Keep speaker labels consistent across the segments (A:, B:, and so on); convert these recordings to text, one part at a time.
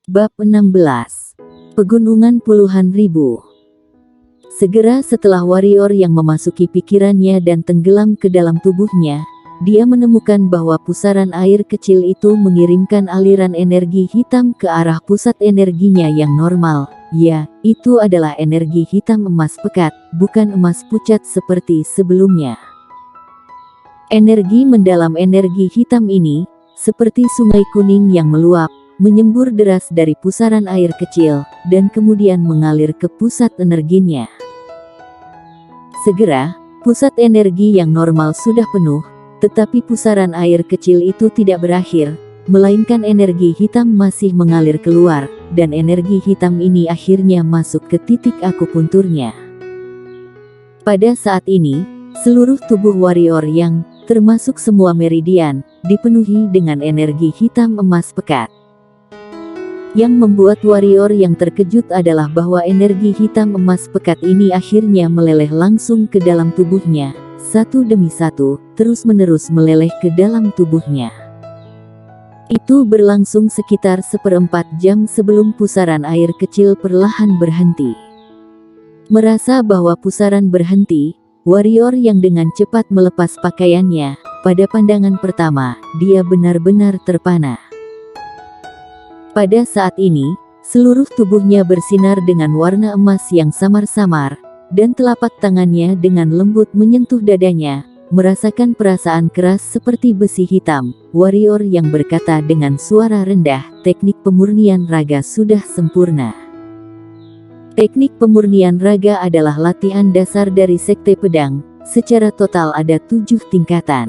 A: Bab 16. Pegunungan puluhan ribu. Segera setelah warrior yang memasuki pikirannya dan tenggelam ke dalam tubuhnya, dia menemukan bahwa pusaran air kecil itu mengirimkan aliran energi hitam ke arah pusat energinya yang normal. Ya, itu adalah energi hitam emas pekat, bukan emas pucat seperti sebelumnya. Energi mendalam energi hitam ini, seperti sungai kuning yang meluap, menyembur deras dari pusaran air kecil, dan kemudian mengalir ke pusat energinya. Segera, pusat energi yang normal sudah penuh, tetapi pusaran air kecil itu tidak berakhir, melainkan energi hitam masih mengalir keluar, dan energi hitam ini akhirnya masuk ke titik akupunturnya. Pada saat ini, seluruh tubuh warrior yang, termasuk semua meridian, dipenuhi dengan energi hitam emas pekat. Yang membuat warrior yang terkejut adalah bahwa energi hitam emas pekat ini akhirnya meleleh langsung ke dalam tubuhnya, satu demi satu, terus-menerus meleleh ke dalam tubuhnya. Itu berlangsung sekitar 1/4 jam sebelum pusaran air kecil perlahan berhenti. Merasa bahwa pusaran berhenti, warrior yang dengan cepat melepas pakaiannya. Pada pandangan pertama, dia benar-benar terpana. Pada saat ini, seluruh tubuhnya bersinar dengan warna emas yang samar-samar, dan telapak tangannya dengan lembut menyentuh dadanya, merasakan perasaan keras seperti besi hitam. Warrior yang berkata dengan suara rendah, teknik pemurnian raga sudah sempurna. Teknik pemurnian raga adalah latihan dasar dari sekte pedang, secara total ada 7 tingkatan.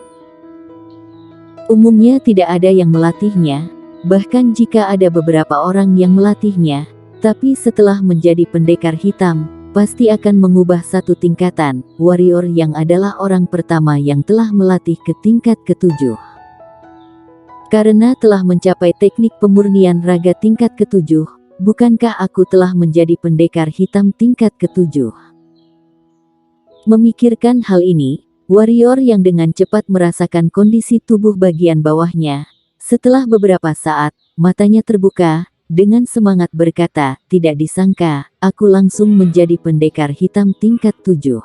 A: Umumnya tidak ada yang melatihnya, bahkan jika ada beberapa orang yang melatihnya, tapi setelah menjadi pendekar hitam, pasti akan mengubah satu tingkatan. Warrior yang adalah orang pertama yang telah melatih ke tingkat ke-7. Karena telah mencapai teknik pemurnian raga tingkat ke-7, bukankah aku telah menjadi pendekar hitam tingkat ke-7? Memikirkan hal ini, warrior yang dengan cepat merasakan kondisi tubuh bagian bawahnya. Setelah beberapa saat, matanya terbuka, dengan semangat berkata, tidak disangka, aku langsung menjadi pendekar hitam tingkat 7.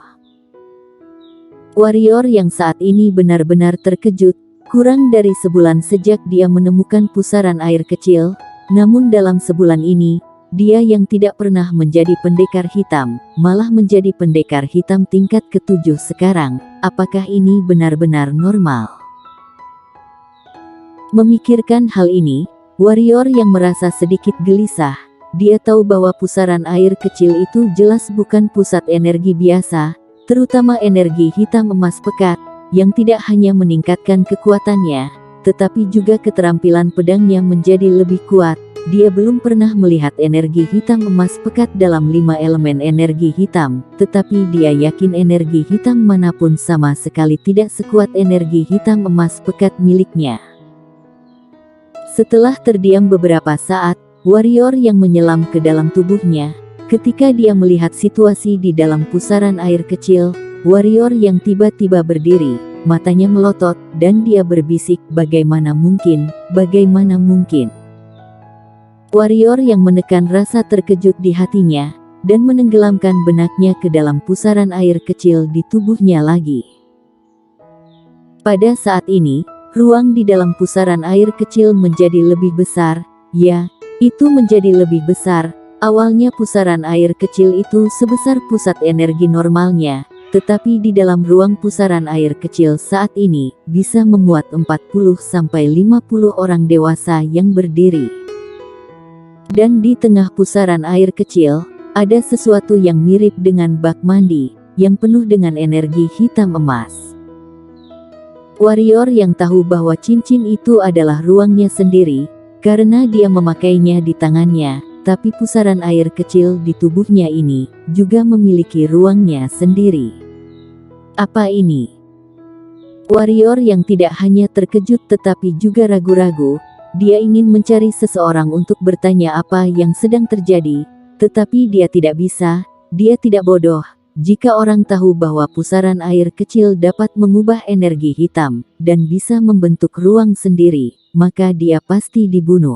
A: Warrior yang saat ini benar-benar terkejut, kurang dari sebulan sejak dia menemukan pusaran air kecil, namun dalam sebulan ini, dia yang tidak pernah menjadi pendekar hitam, malah menjadi pendekar hitam tingkat ke-7 sekarang. Apakah ini benar-benar normal? Memikirkan hal ini, warrior yang merasa sedikit gelisah, dia tahu bahwa pusaran air kecil itu jelas bukan pusat energi biasa, terutama energi hitam emas pekat, yang tidak hanya meningkatkan kekuatannya, tetapi juga keterampilan pedangnya menjadi lebih kuat. Dia belum pernah melihat energi hitam emas pekat dalam 5 elemen energi hitam, tetapi dia yakin energi hitam manapun sama sekali tidak sekuat energi hitam emas pekat miliknya. Setelah terdiam beberapa saat, warrior yang menyelam ke dalam tubuhnya, ketika dia melihat situasi di dalam pusaran air kecil, warrior yang tiba-tiba berdiri, matanya melotot, dan dia berbisik, bagaimana mungkin, bagaimana mungkin. Warrior yang menekan rasa terkejut di hatinya, dan menenggelamkan benaknya ke dalam pusaran air kecil di tubuhnya lagi. Pada saat ini, ruang di dalam pusaran air kecil menjadi lebih besar. Ya, itu menjadi lebih besar. Awalnya pusaran air kecil itu sebesar pusat energi normalnya, tetapi di dalam ruang pusaran air kecil saat ini, bisa memuat 40-50 orang dewasa yang berdiri. Dan di tengah pusaran air kecil, ada sesuatu yang mirip dengan bak mandi, yang penuh dengan energi hitam emas. Warrior yang tahu bahwa cincin itu adalah ruangnya sendiri, karena dia memakainya di tangannya, tapi pusaran air kecil di tubuhnya ini, juga memiliki ruangnya sendiri. Apa ini? Warrior yang tidak hanya terkejut tetapi juga ragu-ragu, dia ingin mencari seseorang untuk bertanya apa yang sedang terjadi, tetapi dia tidak bisa, dia tidak bodoh. Jika orang tahu bahwa pusaran air kecil dapat mengubah energi hitam, dan bisa membentuk ruang sendiri, maka dia pasti dibunuh.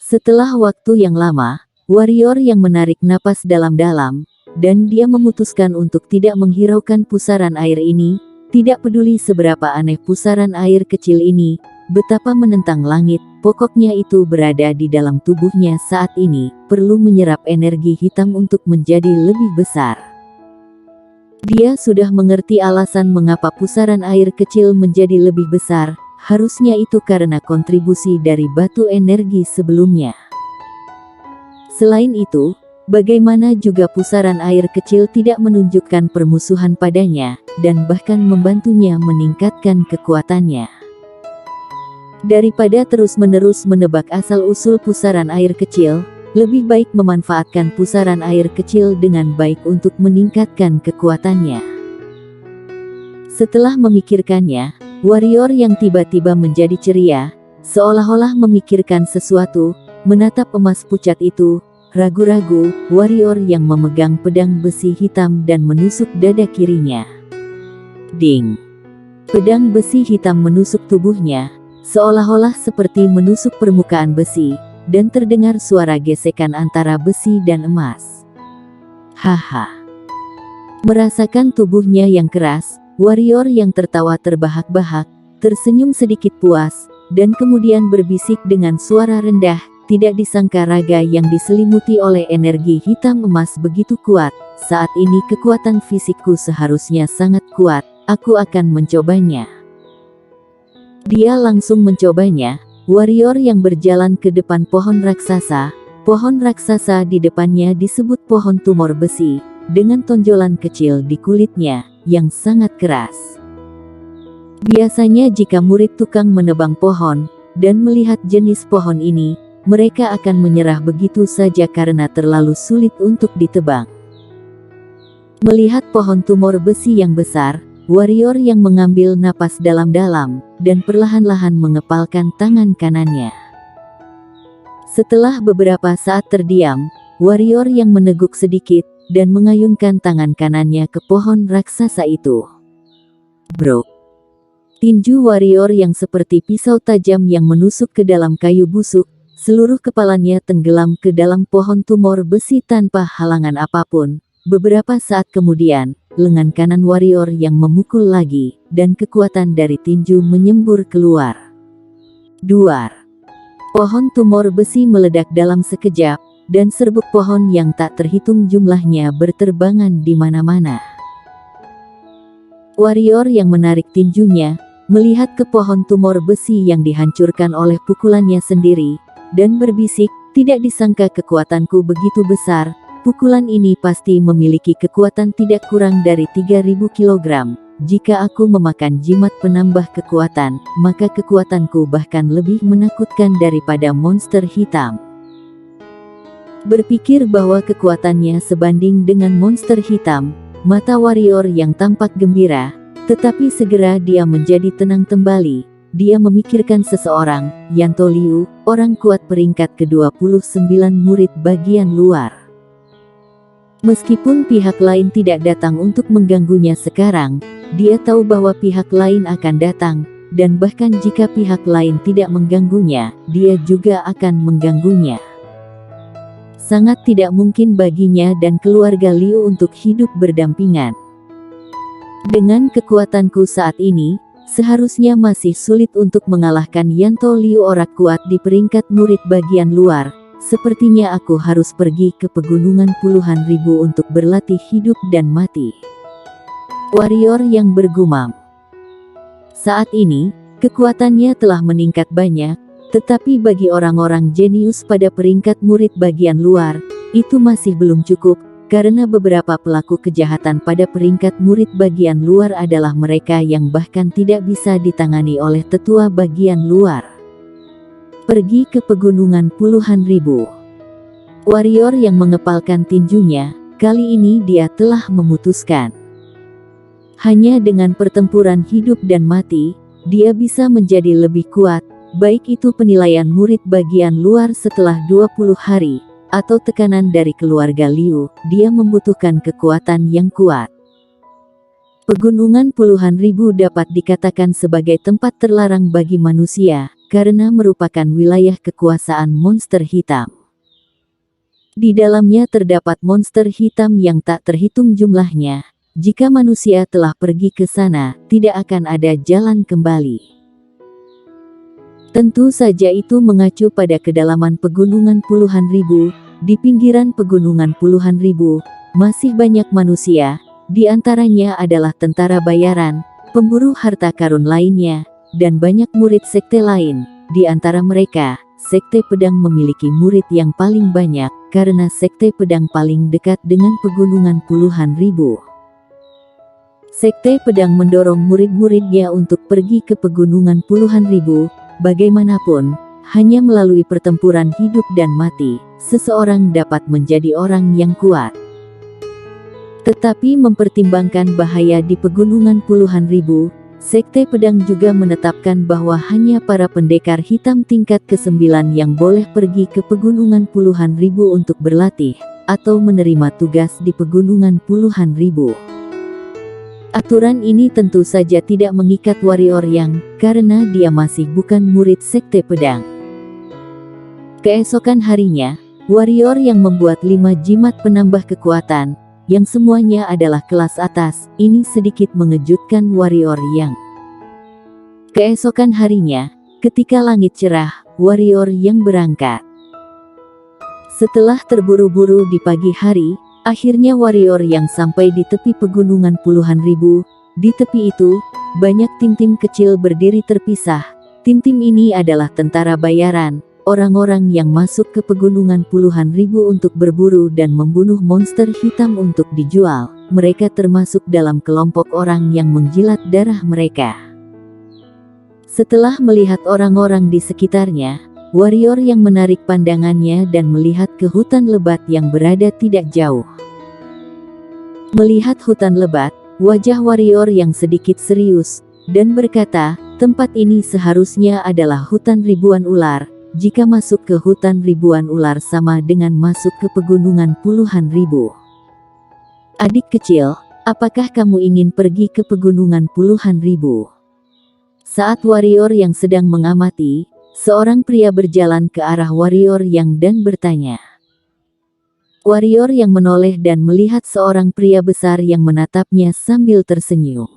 A: Setelah waktu yang lama, warrior yang menarik napas dalam-dalam, dan dia memutuskan untuk tidak menghiraukan pusaran air ini, tidak peduli seberapa aneh pusaran air kecil ini, betapa menentang langit, pokoknya itu berada di dalam tubuhnya saat ini, perlu menyerap energi hitam untuk menjadi lebih besar. Dia sudah mengerti alasan mengapa pusaran air kecil menjadi lebih besar, harusnya itu karena kontribusi dari batu energi sebelumnya. Selain itu, bagaimana juga pusaran air kecil tidak menunjukkan permusuhan padanya, dan bahkan membantunya meningkatkan kekuatannya. Daripada terus-menerus menebak asal-usul pusaran air kecil, lebih baik memanfaatkan pusaran air kecil dengan baik untuk meningkatkan kekuatannya. Setelah memikirkannya, warrior yang tiba-tiba menjadi ceria, seolah-olah memikirkan sesuatu, menatap emas pucat itu, ragu-ragu, warrior yang memegang pedang besi hitam dan menusuk dada kirinya. Ding! Pedang besi hitam menusuk tubuhnya, seolah-olah seperti menusuk permukaan besi, dan terdengar suara gesekan antara besi dan emas. Haha! Merasakan tubuhnya yang keras, warrior yang tertawa terbahak-bahak, tersenyum sedikit puas, dan kemudian berbisik dengan suara rendah, tidak disangka raga yang diselimuti oleh energi hitam emas begitu kuat, saat ini kekuatan fisikku seharusnya sangat kuat, aku akan mencobanya. Dia langsung mencobanya. Warrior yang berjalan ke depan pohon raksasa di depannya disebut pohon tumor besi, dengan tonjolan kecil di kulitnya, yang sangat keras. Biasanya jika murid tukang menebang pohon, dan melihat jenis pohon ini, mereka akan menyerah begitu saja karena terlalu sulit untuk ditebang. Melihat pohon tumor besi yang besar, warrior yang mengambil napas dalam-dalam, dan perlahan-lahan mengepalkan tangan kanannya. Setelah beberapa saat terdiam, warrior yang meneguk sedikit, dan mengayunkan tangan kanannya ke pohon raksasa itu. Bro! Tinju warrior yang seperti pisau tajam yang menusuk ke dalam kayu busuk, seluruh kepalanya tenggelam ke dalam pohon tumor besi tanpa halangan apapun. Beberapa saat kemudian, lengan kanan warrior yang memukul lagi, dan kekuatan dari tinju menyembur keluar. Duar! Pohon tumor besi meledak dalam sekejap, dan serbuk pohon yang tak terhitung jumlahnya berterbangan di mana-mana. Warrior yang menarik tinjunya, melihat ke pohon tumor besi yang dihancurkan oleh pukulannya sendiri, dan berbisik, tidak disangka kekuatanku begitu besar. Pukulan ini pasti memiliki kekuatan tidak kurang dari 3000 kg. Jika aku memakan jimat penambah kekuatan, maka kekuatanku bahkan lebih menakutkan daripada monster hitam. Berpikir bahwa kekuatannya sebanding dengan monster hitam, mata warrior yang tampak gembira, tetapi segera dia menjadi tenang kembali. Dia memikirkan seseorang, Yanto Liu, orang kuat peringkat ke-29 murid bagian luar. Meskipun pihak lain tidak datang untuk mengganggunya sekarang, dia tahu bahwa pihak lain akan datang, dan bahkan jika pihak lain tidak mengganggunya, dia juga akan mengganggunya. Sangat tidak mungkin baginya dan keluarga Liu untuk hidup berdampingan. Dengan kekuatanku saat ini, seharusnya masih sulit untuk mengalahkan Yanto Liu orang kuat di peringkat murid bagian luar. Sepertinya aku harus pergi ke pegunungan puluhan ribu untuk berlatih hidup dan mati. Warrior yang bergumam. Saat ini, kekuatannya telah meningkat banyak, tetapi bagi orang-orang jenius pada peringkat murid bagian luar, itu masih belum cukup, karena beberapa pelaku kejahatan pada peringkat murid bagian luar adalah mereka yang bahkan tidak bisa ditangani oleh tetua bagian luar. Pergi ke pegunungan puluhan ribu. Warrior yang mengepalkan tinjunya, kali ini dia telah memutuskan. Hanya dengan pertempuran hidup dan mati, dia bisa menjadi lebih kuat, baik itu penilaian murid bagian luar setelah 20 hari, atau tekanan dari keluarga Liu, dia membutuhkan kekuatan yang kuat. Pegunungan puluhan ribu dapat dikatakan sebagai tempat terlarang bagi manusia, karena merupakan wilayah kekuasaan monster hitam. Di dalamnya terdapat monster hitam yang tak terhitung jumlahnya. Jika manusia telah pergi ke sana, tidak akan ada jalan kembali. Tentu saja itu mengacu pada kedalaman pegunungan puluhan ribu. Di pinggiran pegunungan puluhan ribu, masih banyak manusia, di antaranya adalah tentara bayaran, pemburu harta karun lainnya, dan banyak murid sekte lain. Di antara mereka, sekte pedang memiliki murid yang paling banyak, karena sekte pedang paling dekat dengan pegunungan puluhan ribu. Sekte pedang mendorong murid-muridnya untuk pergi ke pegunungan puluhan ribu. Bagaimanapun, hanya melalui pertempuran hidup dan mati, seseorang dapat menjadi orang yang kuat. Tetapi mempertimbangkan bahaya di pegunungan puluhan ribu, sekte pedang juga menetapkan bahwa hanya para pendekar hitam tingkat ke-9 yang boleh pergi ke pegunungan puluhan ribu untuk berlatih, atau menerima tugas di pegunungan puluhan ribu. Aturan ini tentu saja tidak mengikat warrior yang, karena dia masih bukan murid sekte pedang. Keesokan harinya, warrior yang membuat 5 jimat penambah kekuatan, yang semuanya adalah kelas atas, ini sedikit mengejutkan warrior yang. Keesokan harinya, ketika langit cerah, warrior yang berangkat. Setelah terburu-buru di pagi hari, akhirnya warrior yang sampai di tepi pegunungan puluhan ribu. Di tepi itu, banyak tim-tim kecil berdiri terpisah. Tim-tim ini adalah tentara bayaran, orang-orang yang masuk ke pegunungan puluhan ribu untuk berburu dan membunuh monster hitam untuk dijual. Mereka termasuk dalam kelompok orang yang menjilat darah mereka. Setelah melihat orang-orang di sekitarnya, warrior yang menarik pandangannya dan melihat ke hutan lebat yang berada tidak jauh. Melihat hutan lebat, wajah warrior yang sedikit serius, dan berkata, tempat ini seharusnya adalah hutan ribuan ular. Jika masuk ke hutan ribuan ular sama dengan masuk ke pegunungan puluhan ribu. Adik kecil, apakah kamu ingin pergi ke pegunungan puluhan ribu? Saat warrior yang sedang mengamati, seorang pria berjalan ke arah warrior yang dan bertanya. Warrior yang menoleh dan melihat seorang pria besar yang menatapnya sambil tersenyum.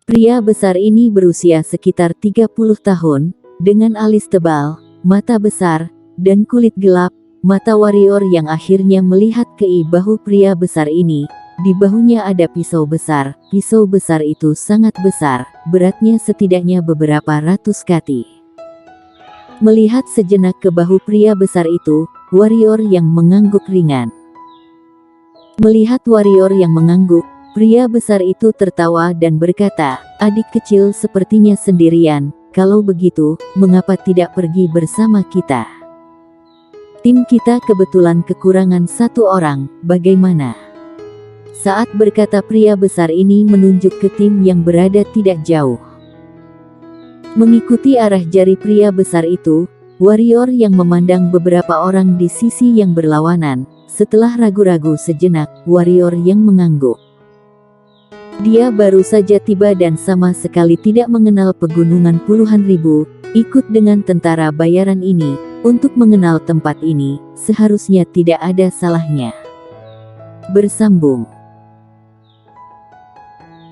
A: Pria besar ini berusia sekitar 30 tahun, dengan alis tebal, mata besar, dan kulit gelap. Mata warrior yang akhirnya melihat ke bahu pria besar ini. Di bahunya ada pisau besar. Pisau besar itu sangat besar, beratnya setidaknya beberapa ratus kati. Melihat sejenak ke bahu pria besar itu, warrior yang mengangguk ringan. Melihat warrior yang mengangguk, pria besar itu tertawa dan berkata, adik kecil sepertinya sendirian, kalau begitu, mengapa tidak pergi bersama kita? Tim kita kebetulan kekurangan 1 orang, bagaimana? Saat berkata pria besar ini menunjuk ke tim yang berada tidak jauh. Mengikuti arah jari pria besar itu, warrior yang memandang beberapa orang di sisi yang berlawanan. Setelah ragu-ragu sejenak, warrior yang mengangguk. Dia baru saja tiba dan sama sekali tidak mengenal pegunungan puluhan ribu. Ikut dengan tentara bayaran ini, untuk mengenal tempat ini, seharusnya tidak ada salahnya. Bersambung.